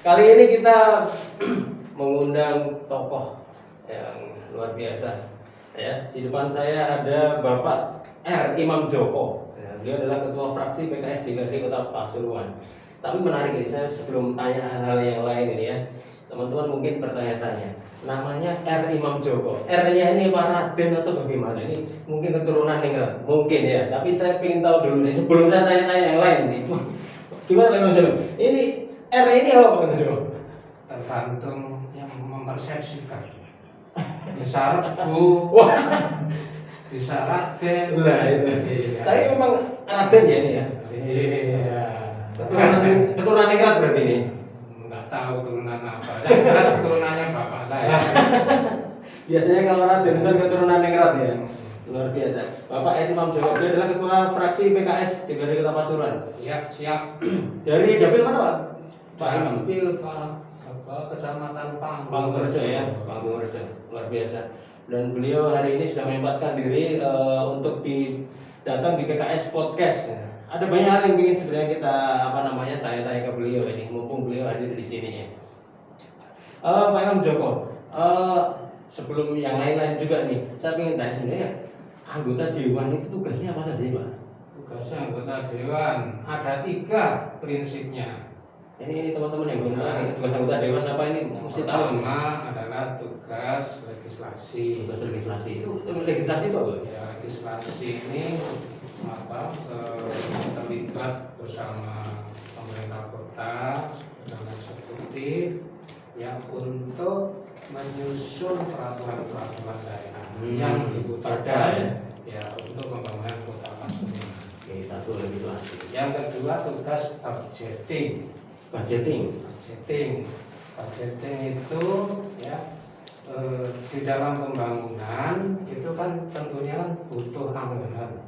Kali ini kita mengundang tokoh yang luar biasa. Ya, di depan saya ada Bapak R. Imam Joko. Ya, beliau adalah Ketua Fraksi PKS di DKD Kota Pasuruan. Tapi menarik ini, saya sebelum tanya hal-hal yang lain ini ya, teman-teman mungkin bertanya-tanya, namanya R. Imam Joko. R-nya ini Pak Raden atau bagaimana? Ini mungkin keturunan ningrat, mungkin ya. Tapi saya ingin tahu dulu nih, sebelum saya tanya-tanya yang lain ini. Gimana Pak Imam Joko? Ini R ini apa Pak Imam Joko? Tergantung yang mempersepsikan. Bisa Rebu, bisa Raden. Lah itu. Iya. Tapi memang Raden ya ini ya. Iya. Keturunan ningrat berarti ini. Nggak tahu turunan apa. Saya jelas keturunannya bapak saya. Biasanya kalau Raden itu kan keturunan ningrat ya. Luar biasa. Bapak R. Imam Joko beliau adalah Ketua Fraksi PKS di DKD Kota Pasuruan. Iya, siap. Dari dapil mana Pak? Pak Imam. Tampil Kecamatan Panggung ya, Panggung luar biasa. Dan beliau hari ini sudah menyempatkan diri untuk datang di PKS Podcast. Ada banyak hal yang ingin sebenarnya kita tanya-tanya ke beliau ini, mumpung beliau hadir di sini ya. Pak Imam Joko, sebelum yang lain-lain juga nih, saya ingin tanya sebenarnya anggota dewan itu tugasnya apa saja Pak? Tugasnya anggota dewan ada 3 prinsipnya. Ini teman-teman yang belum tahu, ini tugas anggota dewan apa ini mesti tahu ini. Pertama adalah tugas legislasi. Tugas legislasi itu legislasi itu apa? Ya, legislasi ini terlibat bersama pemerintah kota, bersama eksekutif, yang untuk menyusun peraturan-peraturan daerah yang dibutuhkan ya untuk pembangunan kota Pasuruan. Oke, satu legislasi. Yang kedua tugas budgeting. Budgeting itu ya di dalam pembangunan itu kan tentunya kan butuh anggaran,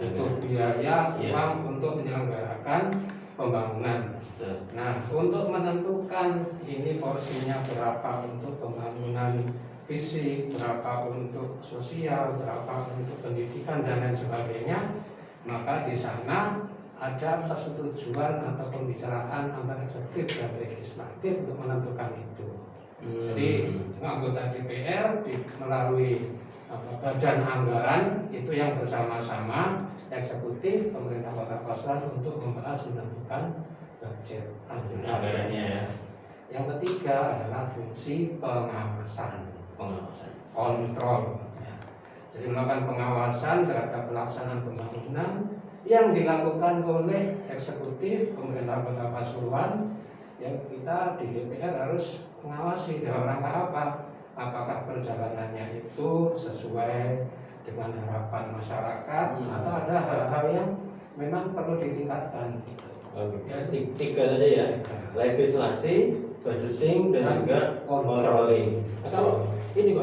butuh biaya uang untuk menyelenggarakan pembangunan. Nah, untuk menentukan ini porsinya berapa untuk pembangunan fisik, berapa untuk sosial, berapa untuk pendidikan dan lain sebagainya, maka di sana ada persetujuan atau pembicaraan antara eksekutif dan legislatif untuk menentukan itu. Jadi anggota DPR melalui badan anggaran itu yang bersama-sama eksekutif pemerintah Kota Pasuruan untuk membahas menentukan budget anggarannya ya. Yang ketiga adalah fungsi pengawasan, kontrol. Ya. Jadi melakukan pengawasan terhadap pelaksanaan pembangunan yang dilakukan oleh eksekutif pemerintah Kota Pasuruan. Yang kita di DPR harus mengawasi dalam rangka apa? Apakah perjalanannya itu sesuai dengan harapan masyarakat atau ada hal-hal yang memang perlu ditingkatkan. Ya, 3 saja ya. Legislasi, budgeting dan juga controlling. Nah, kalau ini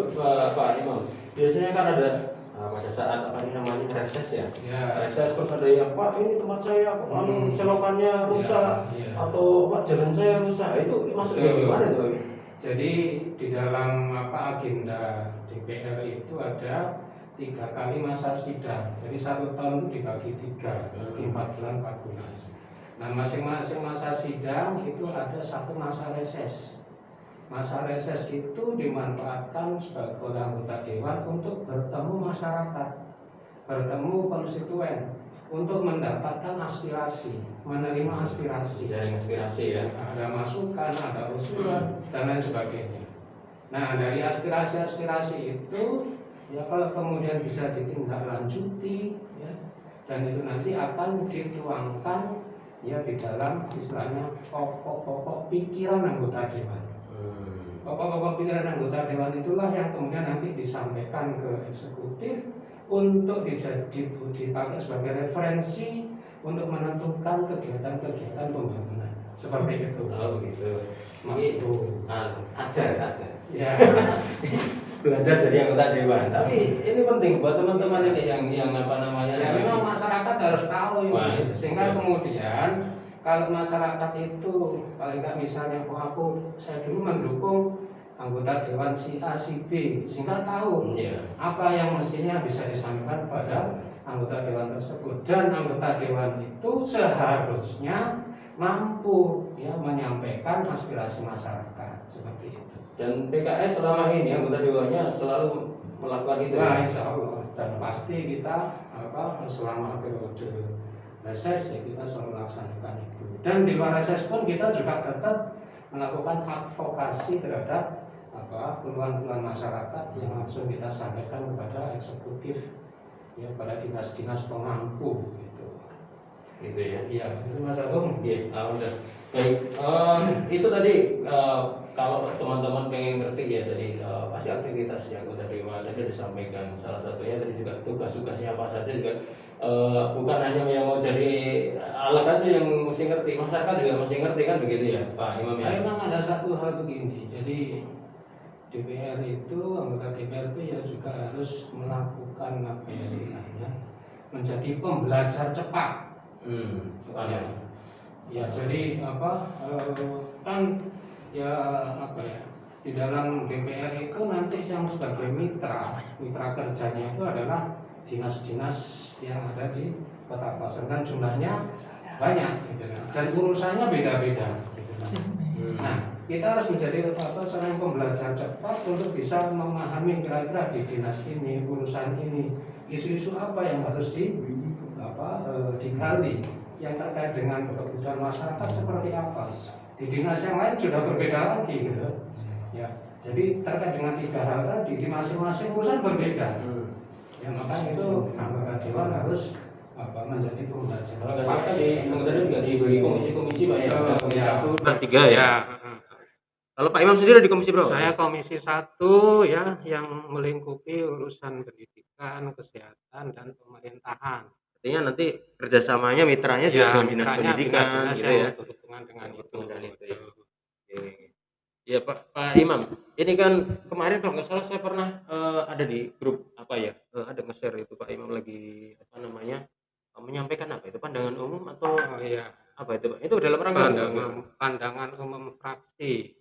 Pak Imam, biasanya kan ada pada saat reses ya. Reses terus ada yang Pak ini tempat saya selokannya rusak atau Pak jalan saya rusak. Itu masuk gimana itu? Jadi di dalam agenda DPR itu ada 3 kali masa sidang. Jadi 1 tahun itu dibagi 3, bagi 4 bulan 4 bulan. Nah, masing-masing masa sidang itu ada 1 masa reses. Masa reses itu dimanfaatkan oleh anggota dewan untuk bertemu masyarakat, bertemu konstituen, untuk mendapatkan aspirasi, menerima aspirasi. Jaring aspirasi ya. Ada masukan, ada usulan dan lain sebagainya. Nah, dari aspirasi-aspirasi itu ya kalau kemudian bisa ditindaklanjuti ya, dan itu nanti akan dituangkan ya di dalam istilahnya pokok-pokok pikiran anggota dewan. Pokok-pokok pikiran anggota dewan itulah yang kemudian nanti disampaikan ke eksekutif untuk dipakai sebagai referensi untuk menentukan kegiatan-kegiatan pembangunan seperti itu. Oh begitu. Itu ajar. Ya. Belajar jadi anggota dewan. Tapi ini penting buat teman-teman ini yang Ya memang masyarakat harus tahu ini. Sehingga kemudian kalau masyarakat itu paling nggak misalnya saya dulu mendukung anggota dewan si A si B, sehingga tahu apa yang mestinya bisa disampaikan pada anggota dewan tersebut. Dan anggota dewan itu seharusnya mampu ya menyampaikan aspirasi masyarakat seperti itu. Dan PKS selama ini anggota dewannya selalu melakukan itu. Nah, insya Allah, dan pasti kita selama periode reses ya kita selalu melaksanakan itu. Dan di luar reses pun kita juga tetap melakukan advokasi terhadap keluhan-keluhan masyarakat yang langsung kita sampaikan kepada eksekutif ya, pada dinas-dinas pemangku gitu. Gitu ya. Iya, itu Mas Agung. Iya, udah. Baik, itu tadi kalau teman-teman pengen ngerti ya tadi pasti aktivitas yang anggota dewan tadi disampaikan, salah satunya tadi juga tugas-tugasnya apa saja juga bukan hanya yang mau jadi alat aja yang mesti ngerti, masyarakat juga mesti ngerti kan begitu ya Pak Imam ya. Memang ada satu hal begini, jadi DPR itu, anggota DPR itu ya juga harus melakukan apa ya istilahnya, menjadi pembelajar cepat. Bukan ya. Ya, jadi kan ya di dalam DPR itu nanti yang sebagai mitra kerjanya itu adalah dinas-dinas yang ada di Kota Pasun, dan jumlahnya banyak gitu kan. Dan urusannya beda-beda gitu kan. Nah, kita harus menjadi seorang pembelajar cepat untuk bisa memahami kira-kira di dinas ini, urusan ini, isu-isu apa yang harus digali yang terkait dengan kebutuhan masyarakat seperti apa. Di dinas yang lain sudah berbeda lagi gitu. Ya, jadi terkait dengan 3 hal tadi di masing-masing urusan berbeda. Ya, maka itu anggota dewan harus menjadi pembelajar. Kalau nggak salah di anggota dewan juga dibagi komisi-komisi Pak ya. Komisi Ya. 1 dan 3 ya. Kalau Pak Imam sendiri di komisi berapa? Saya komisi 1 ya, yang melingkupi urusan pendidikan, kesehatan, dan pemerintahan. Artinya nanti kerjasamanya mitranya juga dengan dinas pendidikan dinas gitu yang ya. berhubungan dengan itu. Ya. Ya Pak Imam, ini kan kemarin kalau nggak salah saya pernah ada di grup ada nge-share itu Pak Imam lagi menyampaikan apa itu pandangan umum atau apa itu Pak? Itu dalam rangka pandangan umum fraksi.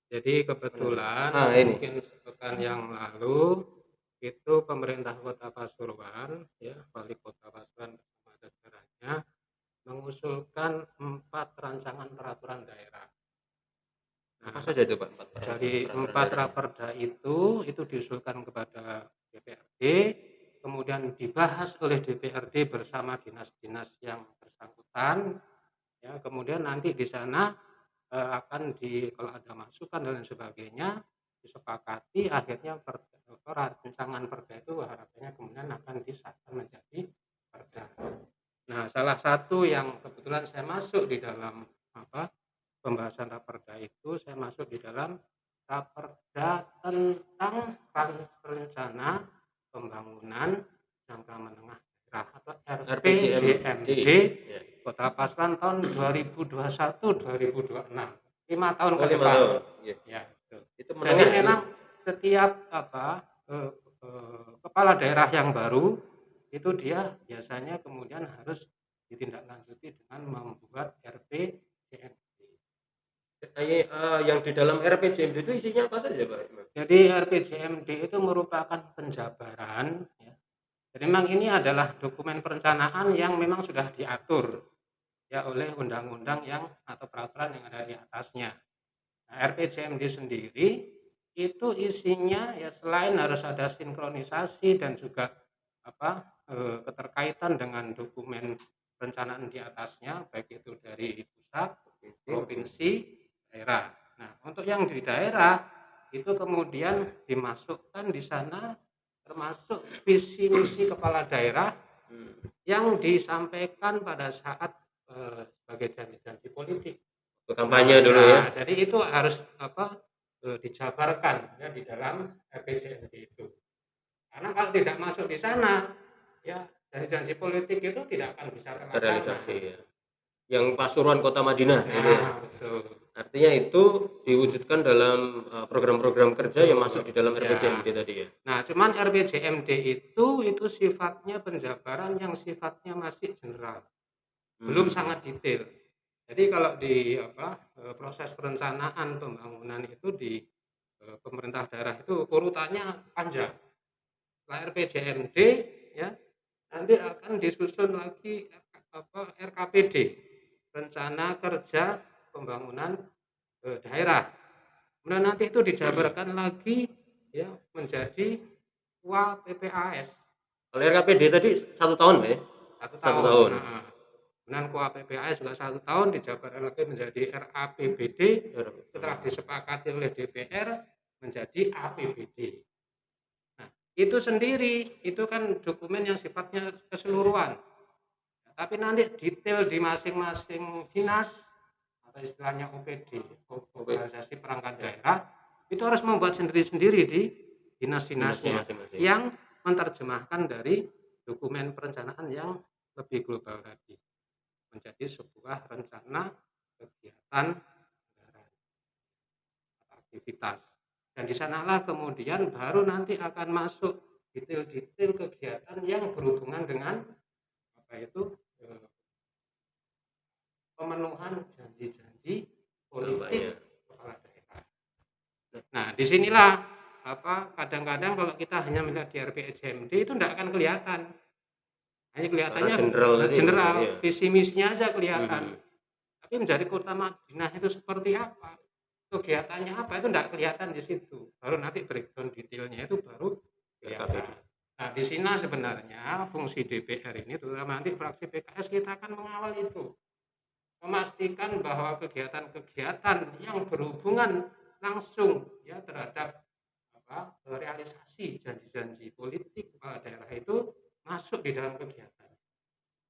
Jadi kebetulan mungkin sepekan yang lalu itu pemerintah Kota Pasuruan ya, Wali Kota Pasuruan bersama jajarannya mengusulkan 4 rancangan peraturan daerah. Apa saja itu Pak? Dari 4 raperda itu diusulkan kepada DPRD, kemudian dibahas oleh DPRD bersama dinas-dinas yang bersangkutan. Ya, kemudian nanti di sana akan kalau ada masukan dan lain sebagainya disepakati, akhirnya rancangan perda itu harapannya kemudian akan disahkan menjadi perda. Nah, salah satu yang kebetulan saya masuk di dalam pembahasan raperda itu, saya masuk di dalam raperda tentang rencana pembangunan jangka menengah daerah atau RPJMD Kota Pasuruan tahun 2021-2026, 5 tahun ke depan. Ya, itu jadi memang setiap kepala daerah yang baru itu dia biasanya kemudian harus ditindaklanjuti dengan membuat RPJMD. Yang di dalam RPJMD itu isinya apa saja Pak? Jadi RPJMD itu merupakan penjabaran ya. Jadi memang ini adalah dokumen perencanaan yang memang sudah diatur ya oleh undang-undang atau peraturan yang ada di atasnya. Nah, RPJMD sendiri itu isinya ya selain harus ada sinkronisasi dan juga keterkaitan dengan dokumen perencanaan di atasnya, baik itu dari pusat, provinsi, daerah. Nah, untuk yang di daerah itu kemudian dimasukkan di sana termasuk visi misi kepala daerah yang disampaikan pada saat sebagai janji-janji politik kampanye dulu ya. Jadi itu harus dijabarkan ya di dalam RPJMD itu. Karena kalau tidak masuk di sana ya janji-janji politik itu tidak akan bisa terrealisasi ya. Yang Pasuruan Kota Madinah ya, gitu ya. Betul. Artinya itu diwujudkan dalam program-program kerja yang masuk di dalam RPJMD tadi ya. Nah, cuman RPJMD itu sifatnya penjabaran yang sifatnya masih general. Belum sangat detail. Jadi kalau di proses perencanaan pembangunan itu di pemerintah daerah itu urutannya panjang. Setelah RPJMD ya nanti akan disusun lagi RKPD. rencana kerja pembangunan daerah. Kemudian nanti itu dijabarkan lagi ya menjadi KUA-PPAS. Kalau RKPD tadi 1 tahun, Pak ya? 1 tahun. Nah, kemudian KUA-PPAS juga 1 tahun dijabarkan lagi menjadi RAPBD setelah disepakati oleh DPR menjadi APBD. Nah, itu sendiri itu kan dokumen yang sifatnya keseluruhan. Tapi nanti detail di masing-masing dinas atau istilahnya OPD, organisasi perangkat daerah, itu harus membuat sendiri-sendiri di dinas-dinasnya masing-masing. yang menerjemahkan dari dokumen perencanaan yang lebih global tadi menjadi sebuah rencana kegiatan aktivitas. Dan di sanalah kemudian baru nanti akan masuk detail-detail kegiatan yang berhubungan dengan apa itu pemenuhan janji-janji politik kepala daerah. Nah, disinilah kadang-kadang kalau kita hanya melihat di RPJMD itu tidak akan kelihatan. Hanya kelihatannya general, visi misinya aja kelihatan. Tapi menjadi kota Madinah itu seperti apa? Kegiatannya apa itu tidak kelihatan di situ. Baru nanti breakdown detailnya itu baru kelihatan. Nah, di sini sebenarnya fungsi DPR ini terutama nanti fraksi PKS kita akan mengawal itu. Memastikan bahwa kegiatan-kegiatan yang berhubungan langsung ya terhadap realisasi janji-janji politik kepala daerah itu masuk di dalam kegiatan.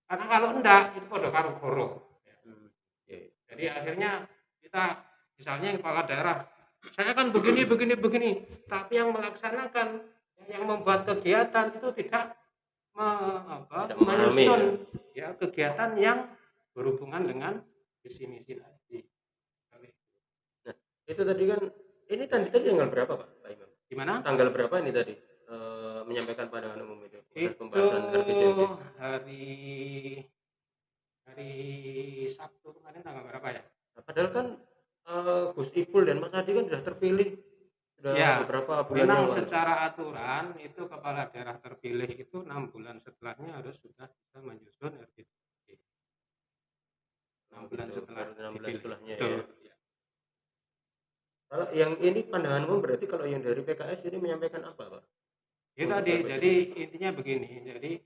Karena kalau enggak itu pada karo-koro. Jadi akhirnya kita misalnya kepala daerah, saya kan begini, tapi yang melaksanakan, yang membuat kegiatan itu tidak menyusun ya kegiatan yang berhubungan dengan visi misi tadi. Nah, itu tadi kan ini tadi tanggal berapa, Pak Imam? Gimana? Tanggal berapa ini tadi menyampaikan pandangan umum itu? Pembahasan RPJMD. Hari Sabtu kemarin tanggal berapa ya? Padahal kan Gus Ipul dan Mas Adi kan sudah terpilih sudah ya, beberapa bulan memang yang lalu. Secara aturan itu kepala daerah terpilih itu 6 bulan setelahnya harus sudah bisa menyusun RPJMD. 6 bulan setelah setelahnya ya. Kalau yang ini pandangan umum berarti kalau yang dari PKS ini menyampaikan apa, Pak? Itu tadi, jadi intinya begini, jadi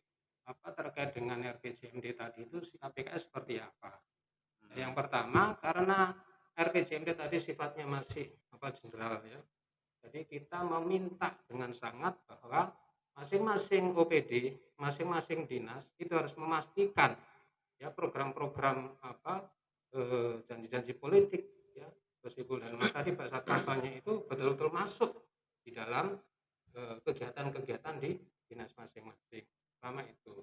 terkait dengan RPJMD tadi itu sikap PKS seperti apa? Yang pertama karena RPJMD tadi sifatnya masih general ya. Jadi kita meminta dengan sangat bahwa masing-masing OPD, masing-masing dinas itu harus memastikan ya program-program janji-janji politik ya Gus Ipul dan Mas Adi pada saat kampanye itu betul-betul masuk di dalam kegiatan-kegiatan di dinas masing-masing. Pertama itu.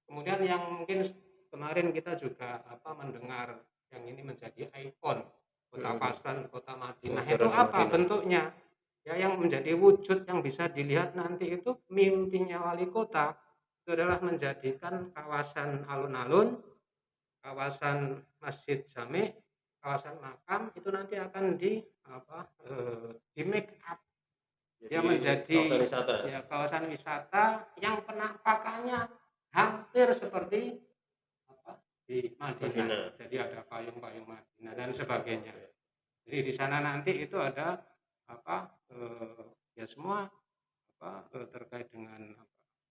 Kemudian yang mungkin kemarin kita juga mendengar yang ini menjadi ikon kota Pasuruan, kota Madinah itu apa bentuknya? Ya yang menjadi wujud yang bisa dilihat nanti itu mimpinya wali kota itu adalah menjadikan kawasan alun-alun, kawasan Masjid Jami, kawasan makam itu nanti akan di make up ya menjadi kawasan wisata yang penampakannya hampir seperti di Madinah. Jadi ada payung-payung Madinah dan sebagainya. Jadi di sana nanti itu ada ya semua terkait dengan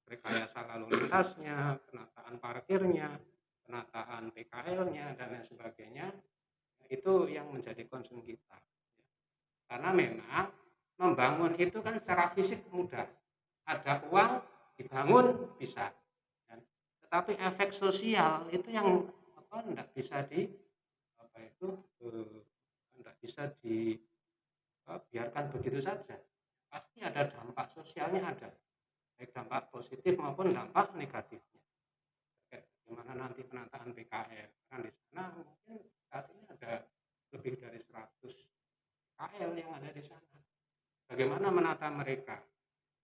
rekayasa lalu lintasnya, penataan parkirnya, penataan PKL-nya dan lain sebagainya. Itu yang menjadi concern kita. Karena memang membangun itu kan secara fisik mudah. Ada uang dibangun bisa. Tetapi efek sosial itu yang tidak bisa biarkan begitu saja. Pasti ada dampak sosialnya ada. Baik dampak positif maupun dampak negatifnya. Bagaimana nanti penataan PKL. Karena di sana mungkin saat ini ada lebih dari 100 KL yang ada di sana. Bagaimana menata mereka?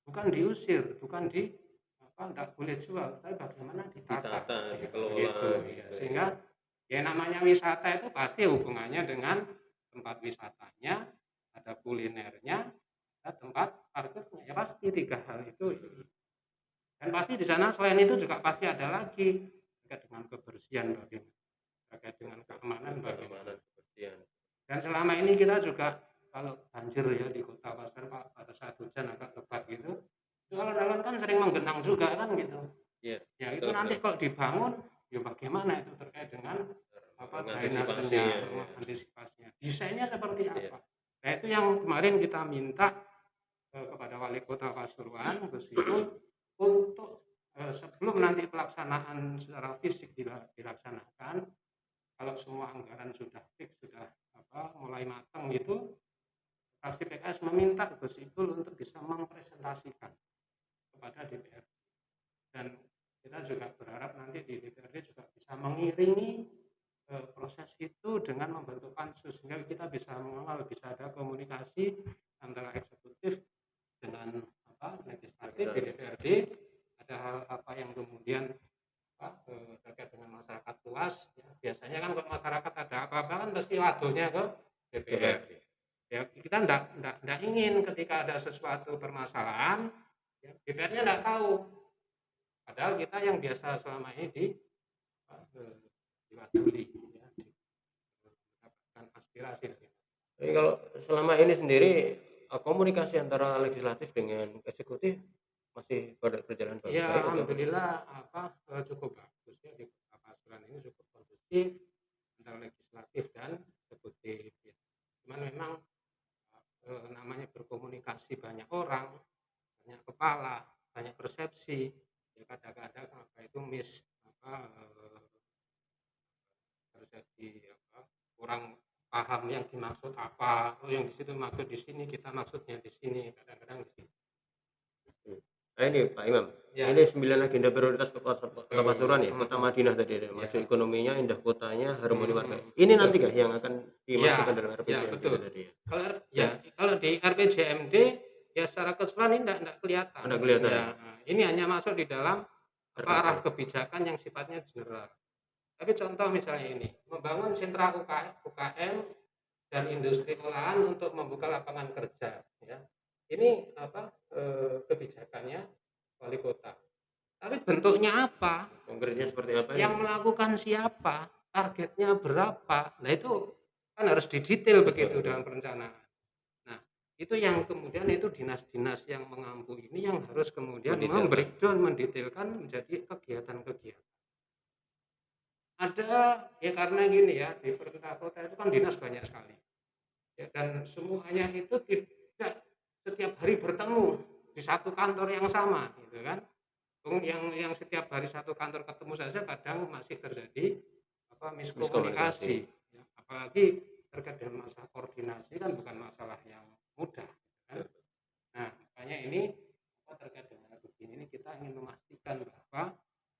Bukan diusir, bukan tidak boleh jual, tapi bagaimana ditata dikelola gitu, ya. Sehingga ya namanya wisata itu pasti hubungannya dengan tempat wisatanya, ada kulinernya, ada tempat parkirnya, ya pasti 3 hal itu. Dan pasti di sana selain itu juga pasti ada lagi terkait dengan kebersihan bagaimana terkait dengan keamanan bagaimana. keamanan kebersihan. Dan selama ini kita juga kalau banjir ya di Kota Pasuruan Pak, pada saat hujan agak lebat gitu, itu alun-alun kan sering menggenang juga kan gitu. Iya, Ya itu betul, nanti betul. kalau dibangun, ya bagaimana itu terkait dengan Mengantisipasi drainasenya, ya. antisipasinya, desainnya seperti Iya. apa. Nah itu yang kemarin kita minta kepada Wali Kota Pasuruan, Gus Ipul, untuk sebelum nanti pelaksanaan secara fisik dilaksanakan, kalau semua anggaran sudah fix, sudah mulai matang gitu, fraksi PKS meminta Gus Ipul untuk bisa mempresentasikan kepada DPR. Dan kita juga berharap nanti di DPRD juga bisa mengiringi proses itu dengan membentuk pansus, sehingga kita bisa mengawal, bisa ada komunikasi antara eksekutif dengan legislatif di DPRD. Ada hal apa yang kemudian terkait dengan masyarakat luas ya. Biasanya kan kalau masyarakat ada apa-apa kan pasti waduhnya ke DPR. Ya kita enggak ingin ketika ada sesuatu permasalahan ya, DPR-nya enggak tahu. Padahal kita yang biasa selama ini diwakili ya, mendapatkan aspirasi. Jadi kalau selama ini sendiri komunikasi antara legislatif dengan eksekutif masih berjalan baik Ya atau alhamdulillah cukup bagus ya, di Kota Pasuruan ini cukup kondusif antara legislatif dan eksekutif ya. Cuman memang namanya berkomunikasi banyak orang, banyak kepala, banyak persepsi ya, kadang-kadang itu terjadi kurang paham yang dimaksud apa, yang di situ maksud di sini, kita maksudnya di sini, kadang-kadang di sini. Nah ini Pak Imam, Ya. ini 9 agenda prioritas Kota Pasuruan ya, Kota Madinah tadi, maju ekonominya, indah kotanya, harmoni warga. Ini nanti kah yang akan dimasukkan dalam RPJMD betul. tadi ya? Kalau di RPJMD ya secara keseluruhan ini tidak kelihatan. Tidak kelihatan. Ya, ini hanya masuk di dalam arah kebijakan yang sifatnya general. Tapi contoh misalnya ini, membangun sentra UKM dan industri olahan untuk membuka lapangan kerja. Ya. Ini kebijakannya wali kota. Tapi bentuknya apa? Konkretnya seperti apa? Yang melakukan siapa? Targetnya berapa? Nah itu kan harus didetail begitu dalam perencanaan. Nah itu yang kemudian itu dinas-dinas yang mengampu ini yang harus kemudian membreakdown, mendetailkan menjadi kegiatan-kegiatan. Ada ya karena gini ya, di pemerintah kota itu kan dinas banyak sekali ya, dan semuanya itu tidak setiap hari bertemu di satu kantor yang sama gitu kan. Yang setiap hari satu kantor ketemu saja kadang masih terjadi miskomunikasi ya. Apalagi terkait dengan masalah koordinasi kan bukan masalah yang mudah kan. Nah makanya ini terkait dengan begini ini kita ingin memastikan bahwa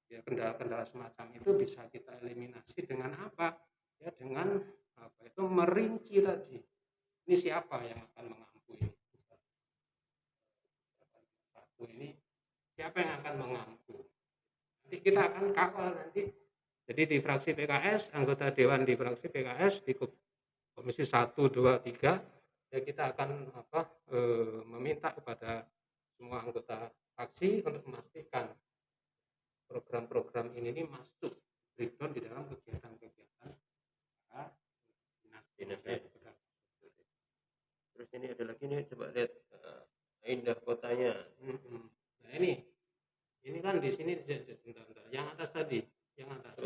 ya kendala-kendala semacam itu bisa kita eliminasi dengan apa ya, dengan itu merinci tadi ini siapa yang akan mengampu ini siapa yang akan mengampu, nanti kita akan kawal nanti. Jadi di fraksi PKS, anggota dewan di fraksi PKS di komisi 1, 2, 3 ya kita akan meminta kepada semua anggota fraksi untuk memastikan program-program ini masuk breakdown di dalam kegiatan-kegiatan dinas. Terus ini ada lagi nih, coba lihat indah kotanya. Nah ini kan di sini yang atas tadi, yang atas.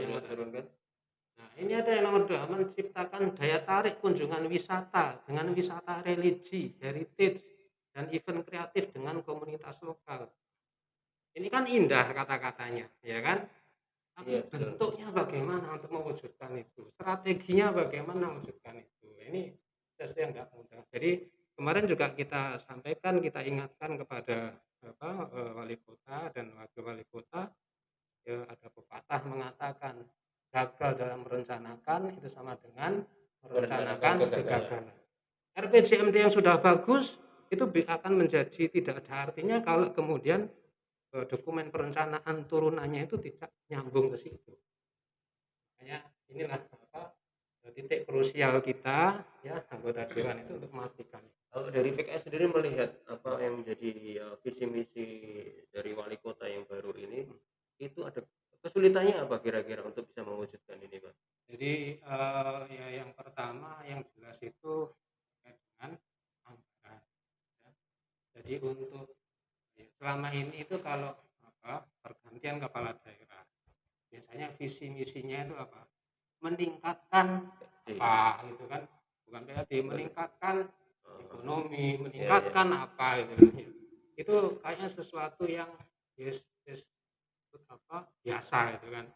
Nah ini ada yang nomor 2, menciptakan daya tarik kunjungan wisata dengan wisata religi, heritage, dan event kreatif dengan komunitas lokal. Ini kan indah kata-katanya, ya kan? Tapi bentuknya bagaimana untuk mewujudkan itu? Strateginya bagaimana mewujudkan itu? Ini sesuatu yang nggak mudah. Jadi kemarin juga kita sampaikan, kita ingatkan kepada wali kota dan wakil wali kota. Ya, ada pepatah mengatakan gagal dalam merencanakan itu sama dengan merencanakan kegagalan. RPJMD yang sudah bagus itu akan menjadi tidak ada artinya kalau kemudian dokumen perencanaan turunannya itu tidak nyambung ke situ. Makanya inilah titik krusial kita ya anggota dewan itu untuk memastikan. Kalau dari PKS sendiri melihat apa yang menjadi visi misi dari wali kota yang baru ini, itu ada kesulitannya apa kira-kira untuk bisa mewujudkan ini, Pak? Jadi ya yang pertama yang jelas itu terkait dengan anggaran. Ya. Jadi untuk ya, selama ini itu kalau pergantian kepala daerah biasanya visi misinya itu apa? Meningkatkan Iya. apa gitu kan? Bukan berarti meningkatkan ekonomi, Iya, iya. meningkatkan apa gitu. Itu kayaknya sesuatu yang yes, yes, biasa gitu kan.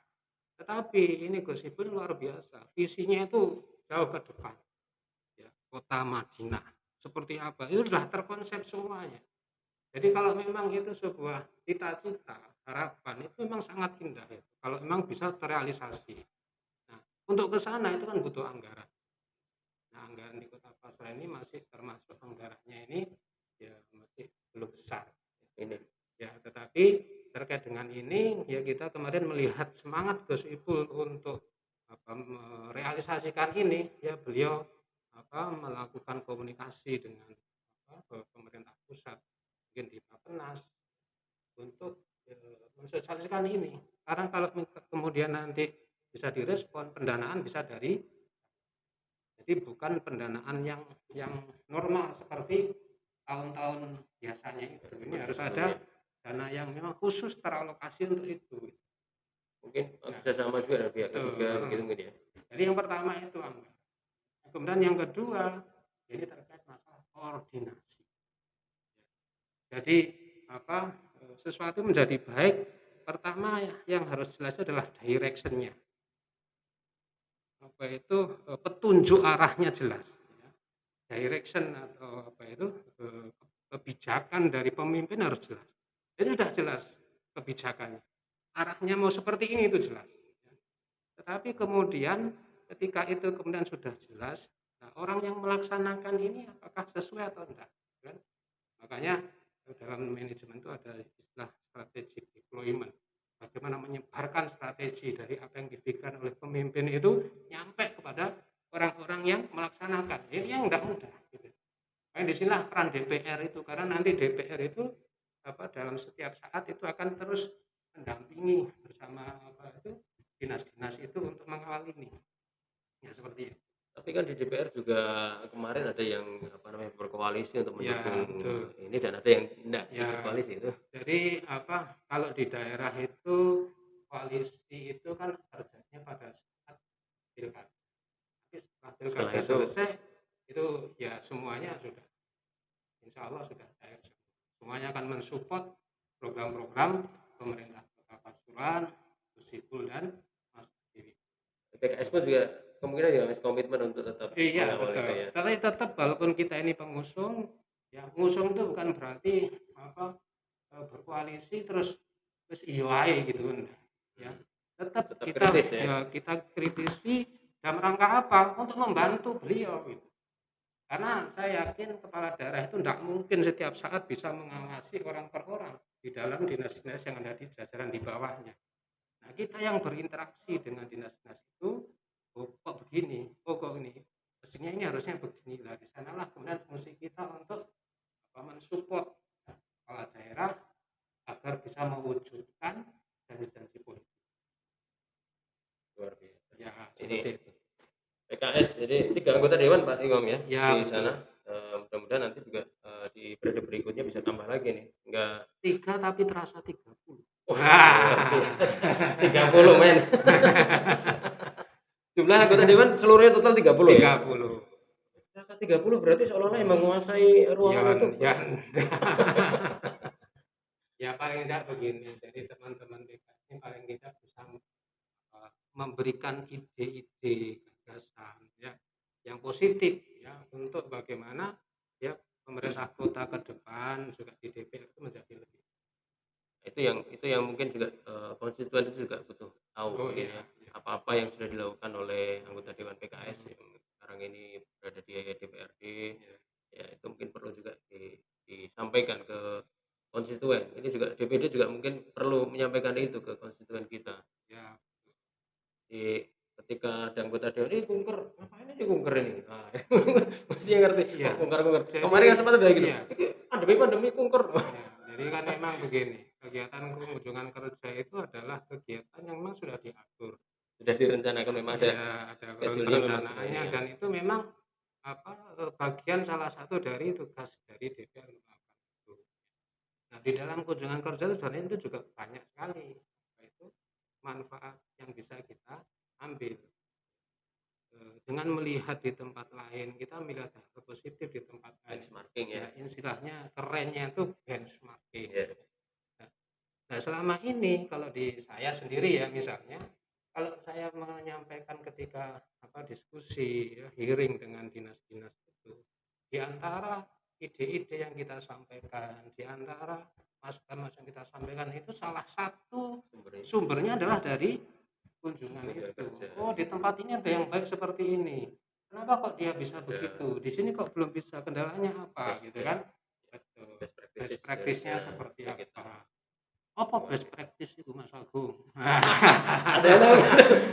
Tetapi ini Gus Ipul luar biasa. Visinya itu jauh ke depan. Ya, kota Madinah seperti apa? Itu sudah terkonsep semuanya. Jadi kalau memang itu sebuah cita-cita, harapan itu memang sangat indah ya. Kalau memang bisa terrealisasi. Nah, untuk ke sana itu kan butuh anggaran. Nah, anggaran di Kota Pasar ini masih termasuk anggarannya ini ya masih belum besar. Ini. Ya, tetapi terkait dengan ini ya kita kemarin melihat semangat Gus Ipul untuk merealisasikan ini ya beliau melakukan komunikasi dengan pemerintah pusat mungkin di Bappenas untuk mensosialisasikan ini karena kalau kemudian nanti bisa direspon pendanaan bisa dari jadi bukan pendanaan yang normal seperti tahun-tahun biasanya itu ini harus ada dana yang memang khusus teralokasi untuk itu. Mungkin Nah, bisa sama juga dari pihak itu, ketiga begitu mungkin ya. Jadi yang pertama itu anggaran. Kemudian yang kedua ini terkait masalah koordinasi. Jadi sesuatu menjadi baik pertama yang harus jelas adalah directionnya. Apa itu petunjuk arahnya jelas. Direction atau apa itu kebijakan dari pemimpin harus jelas. Jadi sudah jelas kebijakannya. Arahnya mau seperti ini itu jelas. Tetapi kemudian ketika itu kemudian sudah jelas, nah orang yang melaksanakan ini apakah sesuai atau tidak? Kan? Makanya dalam manajemen itu ada istilah strategic deployment. Bagaimana menyebarkan strategi dari apa yang dipikirkan oleh pemimpin itu nyampe kepada orang-orang yang melaksanakan. Ini yang enggak mudah. Gitu. Nah, disinilah peran DPR itu karena nanti DPR itu dalam setiap saat itu akan terus mendampingi bersama itu dinas-dinas itu untuk mengawal ini. Ya seperti itu. Tapi kan di DPR juga kemarin ada yang berkoalisi untuk mendukung ini dan ada yang tidak ikut koalisi itu. Jadi kalau di daerah itu koalisi itu kan terjadinya pada saat pilkada. Tapi setelah pilkada selesai itu ya semuanya sudah insya Allah sudah cair. Semuanya akan mensupport program-program pemerintah Kota Pasuruan, Gus Ipul dan Mas Diri. PKS pun juga kemungkinan juga masih komitmen untuk tetap mengawal itu ya. Tapi tetap walaupun kita ini pengusung, ya pengusung itu bukan berarti berkoalisi terus iyo ae gitu kan. Ya. Tetap kita kritis, ya kita kritisi dalam rangka apa? Untuk membantu beliau gitu. Karena saya yakin kepala daerah itu tidak mungkin setiap saat bisa mengawasi orang per orang di dalam dinas-dinas yang ada di jajaran di bawahnya. Nah, kita yang berinteraksi dengan dinas-dinas itu, kok begini, kok ini, mestinya ini harusnya begini. Nah, di sanalah kemudian fungsi kita untuk mensupport kepala daerah agar bisa mewujudkan janji-janji politik. Luar biasa. Ya, ini itu. PKS, jadi 3 anggota dewan Pak Imam ya, ya di sana. Mudah-mudahan nanti juga di periode berikutnya bisa tambah lagi nih. Enggak 3 tapi terasa 30. Wah, 30 men. Jumlah anggota dewan seluruhnya total 30 ya? 30. Terasa 30 berarti seolah-olah yang menguasai ruangan itu. Ya paling tidak begini, jadi teman-teman PKS ini paling tidak bisa memberikan ide-ide gagasan ya yang positif ya untuk bagaimana ya pemerintah kota ke depan juga di DPR itu menjadi lebih itu yang mungkin juga konstituen itu juga butuh tahu mungkin ya apa-apa yang sudah dilakukan oleh anggota dewan PKS yang sekarang ini berada di DPRD ya itu mungkin perlu juga disampaikan ke konstituen. Ini juga DPD juga mungkin perlu menyampaikan itu ke konstituen kita ya. Ketika ada anggota dewan ini kunker, ngapain aja kunker ini? Nah, mesti ngerti. Ya. Kunker. Kemarin kan sempat ada gitu. Ya. Pandemi kunker. Ya, jadi kan memang begini, kegiatan kunjungan kerja itu adalah kegiatan yang memang sudah diatur. sudah direncanakan memang ada Ya, ada schedule-nya memang sudah perencanaannya ya. dan itu memang bagian salah satu dari tugas dari DPR melakukan itu. Nah, di dalam kunjungan kerja itu sebenarnya itu juga banyak sekali itu manfaat yang bisa kita ambil. Dengan melihat di tempat lain, kita melihat hal positif di tempat lain. Benchmarking ya. Ya, istilahnya kerennya itu benchmarking. Ya. Nah, selama ini kalau di saya sendiri ya misalnya, kalau saya menyampaikan ketika diskusi ya, hearing dengan dinas-dinas itu, di antara ide-ide yang kita sampaikan, di antara masukan-masukan yang kita sampaikan itu salah satu sumbernya adalah dari kunjungan itu. Oh, di tempat ini ada yang baik seperti ini. Kenapa kok dia bisa begitu? Di sini kok belum bisa? Kendalanya apa? Gitu kan? Betul. Best practice-nya seperti apa? Apa best practice itu Mas Agung? Ada yang tahu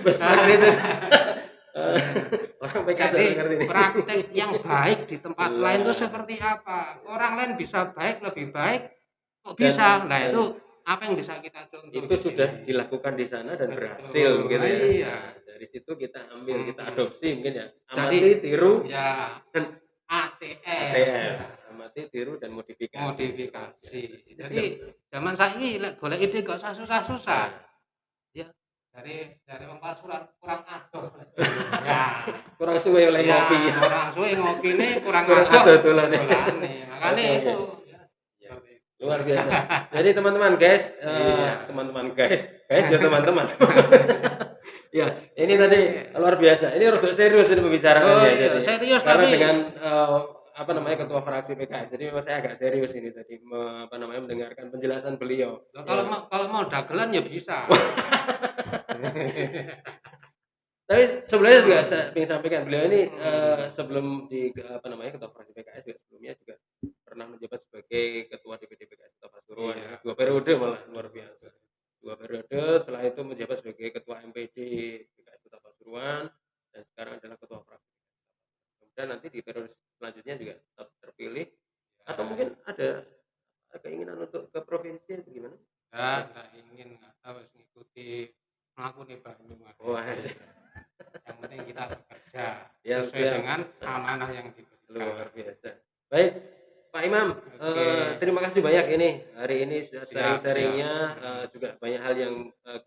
best practices. Orang PKS Jadi ngerti ini. praktek yang baik di tempat Iya. lain itu seperti apa? Orang lain bisa baik, lebih baik, kok bisa? Nah, itu apa yang bisa kita contoh? Itu di sudah sini? dilakukan di sana dan Betul. berhasil gitu ya. Iya. Nah, dari situ kita ambil, kita adopsi mungkin ya. Jadi, Amati, tiru, ya, dan ATM. ATM. Amati, tiru, dan modifikasi. Modifikasi. Jadi zaman saiki lek golek ide gak usah susah-susah. Ya, dari wong pasuruan kurang adoh. Ya, Kurang suwe oleh ya, ngopi. kurang suwe ngopine kurang Kurang adoh adoh dolane. Makanya Oke, itu ya. Luar biasa. Jadi teman-teman guys, teman-teman guys ya teman-teman. Ya, ini tadi luar biasa. Ini rada serius ini pembicaraannya. Oh, iya, jadi serius karena tapi dengan ketua fraksi PKS. Jadi memang saya agak serius ini tadi mendengarkan penjelasan beliau. Kalau mau dagelan ya bisa. Tapi sebenarnya juga saya ingin sampaikan beliau ini sebelum di ketua fraksi PKS juga sebelumnya juga pernah menjabat sebagai ketua DPD PKS Kota Pasuruan. Iya. 2 periode malah luar biasa. 2 periode, setelah itu menjabat sebagai ketua MPD PKS Kota Pasuruan dan sekarang adalah ketua fraksi. Kemudian nanti di periode selanjutnya juga tetap terpilih atau mungkin ada keinginan untuk ke provinsi atau gimana? Enggak ingin harus ngikuti melakukan Banyu. Wah, yang penting kita bekerja ya, sesuai dengan amanah yang diberikan. Luar biasa. Baik, Pak Imam, terima kasih banyak ini hari ini sudah sharing-sharingnya, juga banyak hal yang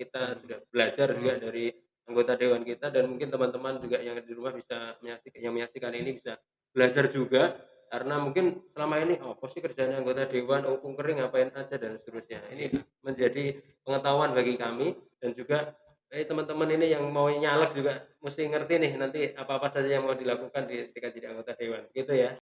kita sudah belajar juga dari anggota dewan kita dan mungkin teman-teman juga yang di rumah bisa menyaksikan ini bisa belajar juga karena mungkin selama ini apa sih kerjaan anggota dewan, ukung kering ngapain aja dan seterusnya. Ini menjadi pengetahuan bagi kami dan juga teman-teman ini yang mau nyalek juga mesti ngerti nih nanti apa-apa saja yang mau dilakukan ketika jadi anggota dewan gitu ya.